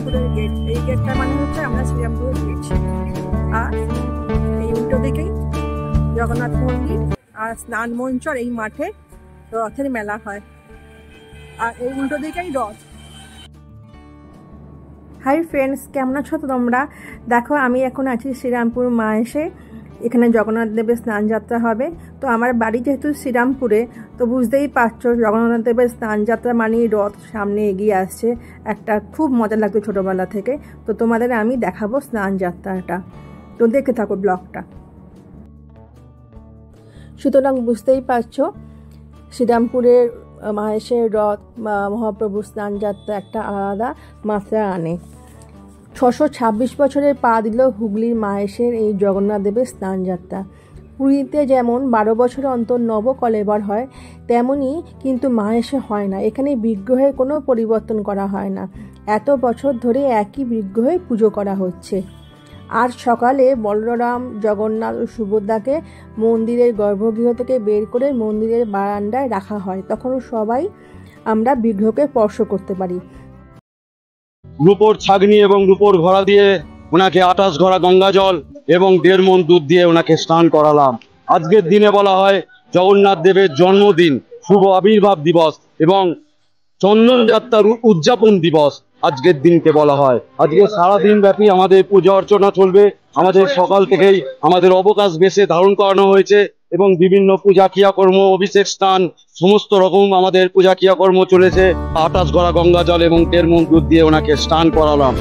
শ্রীরামপুরের gate. এই গেটটা মানে হচ্ছে আমরা শ্রীরামপুরের গেট। আর এই উল্টো দিকেই জগন্নাথ মন্দির আর স্নান মঞ্চ, এই মাঠে রথের মেলা হয়। আর এই উল্টো দিকেই রথ। হাই ফ্রেন্ডস, কেমন আছো তোমরা? দেখো, আমি এখন আছি শ্রীরামপুর মাহেশে। এখানে জগন্নাথ দেবের স্নান যাত্রা হবে। তো আমার বাড়ি যেহেতু শ্রীরামপুরে, তো বুঝতেই পারছো জগন্নাথ দেবের স্নান যাত্রা মানেই রথ সামনে এগিয়ে আসছে। একটা খুব মজা লাগতো ছোটোবেলা থেকে। তো তোমাদের আমি দেখাবো স্নান যাত্রাটা, তো দেখতে থাকো ব্লগটা। সুতরাং বুঝতেই পারছো শ্রীরামপুরের মাহেশের রথ বা মহাপ্রভুর স্নান যাত্রা একটা আলাদা মাত্রা আনে। 626 বছরের পা দিল হুগলির মাহেশের এই জগন্নাথ দেবের স্নান যাত্রা। পুরীতে যেমন 12 বছর অন্তর নবকলেবর হয়, তেমনই কিন্তু মাহেশে হয় না। এখানে বিগ্রহের কোনো পরিবর্তন করা হয় না। এত বছর ধরে একই বিগ্রহে পুজো করা হচ্ছে। আর সকালে বলরাম, জগন্নাথ ও সুভদ্রাকে মন্দিরের গর্ভগৃহ থেকে বের করে মন্দিরের বারান্দায় রাখা হয়। তখন সবাই আমরা বিগ্রহকে স্পর্শ করতে পারি। রূপোর ছাগনি এবং রূপোর ঘোড়া দিয়ে ওনাকে 28 ঘড়া গঙ্গা জল এবং 1.5 মণ দুধ দিয়ে ওনাকে স্নান করালাম। আজকের দিনে বলা হয় জগন্নাথ দেবের জন্মদিন, শুভ আবির্ভাব দিবস এবং চন্দন যাত্রার উদযাপন দিবস আজকের দিনকে বলা হয়। আজকে সারাদিন ব্যাপী আমাদের পূজা অর্চনা চলবে। আমাদের সকাল থেকেই আমাদের অবকাশ বেশে ধারণ করানো হয়েছে এবং বিভিন্ন পূজা ক্রিয়াকর্ম, অভিষেক স্নান, সমস্ত রকম আমাদের পূজা ক্রিয়াকর্ম চলেছে। 28 ঘড়া গঙ্গা জল এবং 1.5 মণ দুধ দিয়ে ওনাকে স্নান করালাম।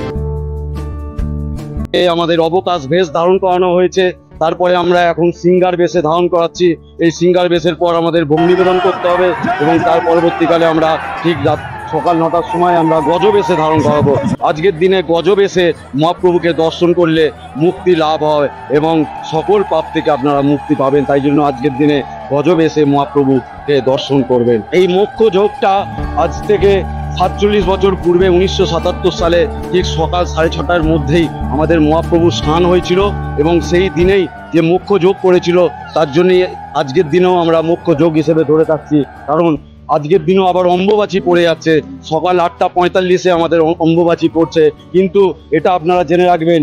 আমাদের অবকাশ বেশ ধারণ করানো হয়েছে। তারপরে আমরা এখন সিঙ্গার বেশে ধারণ করাচ্ছি। এই সিঙ্গার বেশের পর আমাদের ভোগ নিবেদন করতে হবে এবং তার পরবর্তীকালে আমরা ঠিক সকাল 9টার সময় আমরা গজ বেশে ধারণ করাবো। আজকের দিনে গজ বেশে মহাপ্রভুকে দর্শন করলে মুক্তি লাভ হয় এবং সকল পাপ থেকে আপনারা মুক্তি পাবেন। তাই জন্য আজকের দিনে গজ বেশে মহাপ্রভুকে দর্শন করবেন। এই মোক্ষ যোগটা আজ থেকে 47 বছর পূর্বে 1977 সালে ঠিক সকাল 6:30টার মধ্যেই আমাদের মহাপ্রভু স্নান হয়েছিল এবং সেই দিনেই যে মোক্ষ যোগ করেছিল, তার জন্যই আজকের দিনেও আমরা মোক্ষ যোগ হিসেবে ধরে থাকছি। কারণ আজকের দিনও আবার অম্বুবাচী পড়ে যাচ্ছে। সকাল 8:45-এ আমাদের অম্বুবাচী পড়ছে। কিন্তু এটা আপনারা জেনে রাখবেন,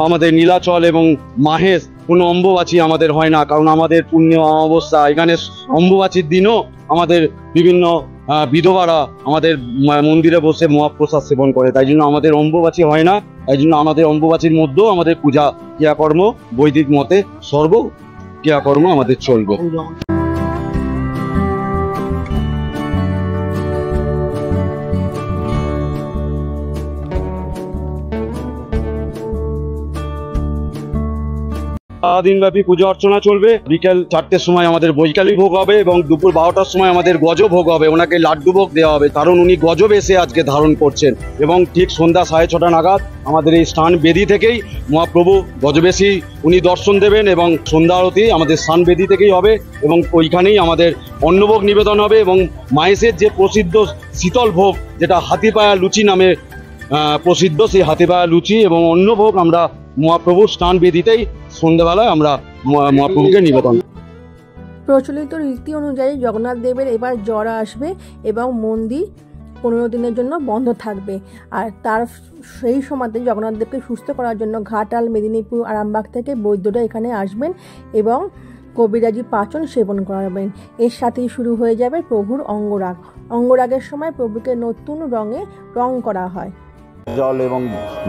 আমাদের নীলাচল এবং মাহেশ কোনো অম্বুবাচী আমাদের হয় না। কারণ আমাদের পুণ্য অমাবস্যা, এখানে অম্বুবাচীর দিনও আমাদের বিভিন্ন বিধবারা আমাদের মন্দিরে বসে মহাপ্রসাদ সেবন করে। তাই জন্য আমাদের অম্বুবাচী হয় না। তাই জন্য আমাদের অম্বুবাচীর মধ্যেও আমাদের পূজা ক্রিয়াকর্ম বৈদিক মতে সর্ব ক্রিয়াকর্ম আমাদের চলবে। সারাদিন ব্যাপী পুজো অর্চনা চলবে। বিকেল 4টের সময় আমাদের বৈকালী ভোগ হবে এবং দুপুর 12টার সময় আমাদের গজ ভোগ হবে। ওনাকে লাড্ডু ভোগ দেওয়া হবে, কারণ উনি গজ বেশে আজকে ধারণ করছেন। এবং ঠিক সন্ধ্যা 6:30 নাগাদ আমাদের এই স্নান বেদি থেকেই মহাপ্রভু গজবেশী উনি দর্শন দেবেন এবং সন্ধ্যা আরতি আমাদের স্নান বেদি থেকেই হবে এবং ওইখানেই আমাদের অন্নভোগ নিবেদন হবে। এবং মাহেশের যে প্রসিদ্ধ শীতল ভোগ, যেটা হাতিপায়া লুচি নামে প্রসিদ্ধ, সেই হাতিপায়া লুচি এবং অন্নভোগ আমরা মহাপ্রভুর স্নান বেদিতেই সন্ধ্যাবেলায় আমরা মহাপ্রভুকে নিবেদন। প্রচলিত রীতি অনুযায়ী জগন্নাথ দেবের এবার জ্বর আসবে এবং মন্দির 15 দিনের জন্য বন্ধ থাকবে। আর তার সেই সময়তে জগন্নাথ দেবকে সুস্থ করার জন্য ঘাটাল, মেদিনীপুর, আরামবাগ থেকে বৈদ্যরা এখানে আসবেন এবং কবিরাজি পাচন সেবন করাবেন। এর সাথেই শুরু হয়ে যাবে প্রভুর অঙ্গরাগ। অঙ্গরাগের সময় প্রভুকে নতুন রঙে রং করা হয়। জল এবং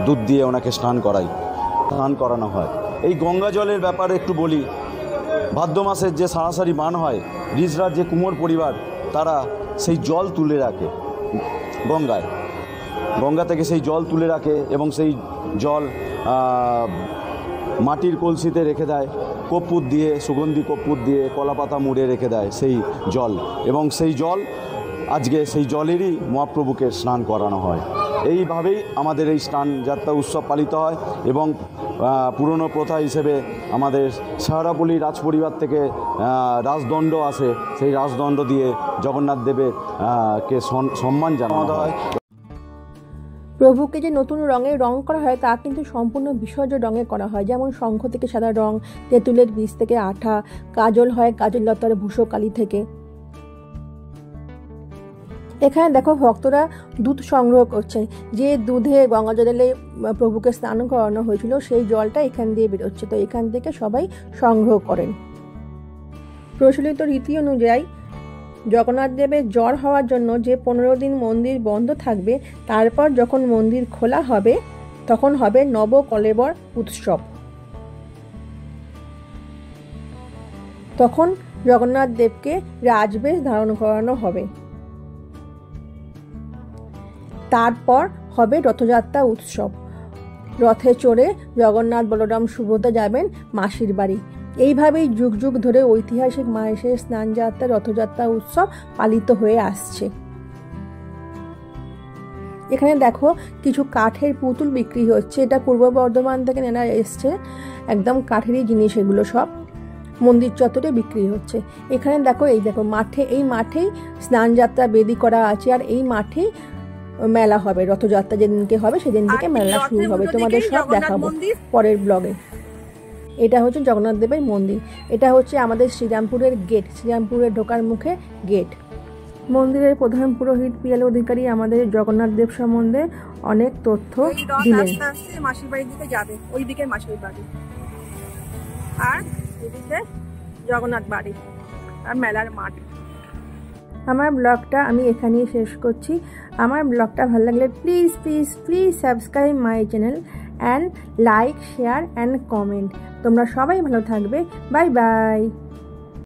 দুধ দিয়ে ওনাকে স্নান করানো হয়। এই গঙ্গা জলের ব্যাপারে একটু বলি। ভাদ্র মাসের যে সারাসারি বান হয়, রিজরার যে কুমোর পরিবার, তারা সেই জল তুলে রাখে গঙ্গা থেকে সেই জল তুলে রাখে এবং সেই জল মাটির কলসিতে রেখে দেয়, কর্পূর দিয়ে, সুগন্ধি কর্পূর দিয়ে কলাপাতা মুড়ে রেখে দেয় সেই জল। এবং সেই জল আজকে সেই জলেরই মহাপ্রভুকে স্নান করানো হয়। এইভাবেই আমাদের এই স্নান যাত্রা উৎসব পালিত হয় এবং পুরনো প্রথা হিসেবে আমাদের শেওড়াফুলি রাজপরিবার থেকে রাজদণ্ড আসে। সেই রাজদণ্ড দিয়ে জগন্নাথ দেবের কে সম্মান জানানো হয়। প্রভুকে যে নতুন রঙে রং করা হয় তা কিন্তু সম্পূর্ণ বিসর্জ রঙে করা হয়। যেমন শঙ্খ থেকে সাদা রং, তেঁতুলের বীজ থেকে আঠা, কাজল হয় কাজল লতার ভূষো কালি থেকে। এখানে দেখো ভক্তরা দুধ সংগ্রহ করছে, যে দুধে গঙ্গা জলে প্রভুকে স্নান করানো হয়েছিল সেই জলটা এখান দিয়ে বেরোচ্ছে, তো এখান থেকে সবাই সংগ্রহ করেন। প্রচলিত রীতি অনুযায়ী জগন্নাথ দেবের জ্বর হওয়ার জন্য যে 15 দিন মন্দির বন্ধ থাকবে, তারপর যখন মন্দির খোলা হবে তখন হবে নবকলেবর উৎসব। তখন জগন্নাথ দেবকে রাজবেশ ধারণ করানো হবে। তারপর হবে রথযাত্রা উৎসব। রথে চড়ে জগন্নাথ, বলরাম, সুভদ্রা যাবেন মাসির বাড়ি। এইভাবেই যুগ যুগ ধরে ঐতিহাসিক মাহেশের স্নানযাত্রা রথযাত্রা উৎসব পালিত হয়ে আসছে। এখানে দেখো কিছু কাঠের পুতুল বিক্রি হচ্ছে, এটা পূর্ব বর্ধমান থেকে নেওয়া এসছে, একদম কাঠেরই জিনিস এগুলো সব, মন্দির চত্বরে বিক্রি হচ্ছে। এখানে দেখো এই দেখো মাঠে, এই মাঠেই স্নানযাত্রা বেদি করা আছে, আর এই মাঠেই মেলা হবে, রথযাত্রা যেদিনকে হবে সেদিন থেকে মেলা শুরু হবে। তোমাদের সব দেখাবো পরের ব্লগে। এটা হচ্ছে জগন্নাথ দেবের মন্দির, এটা হচ্ছে আমাদের শ্রীরামপুরের গেট, শ্রীরামপুরের ঢোকার মুখে গেট। মন্দিরের প্রধান পুরোহিত পিয়াল অধিকারী আমাদের জগন্নাথ দেব সম্বন্ধে অনেক তথ্য দিলেন। মাসির বাড়ির দিকে যাবে, ওই দিকে মাসির বাড়ি, আর এদিকে জগন্নাথ বাড়ি আর মেলার মাঠ। আমার ব্লগটা আমি এখানেই শেষ করছি। আমার ব্লগটা ভালো লাগলে please please please subscribe my channel and like, share and comment. তোমরা সবাই ভালো থাকবে। Bye bye.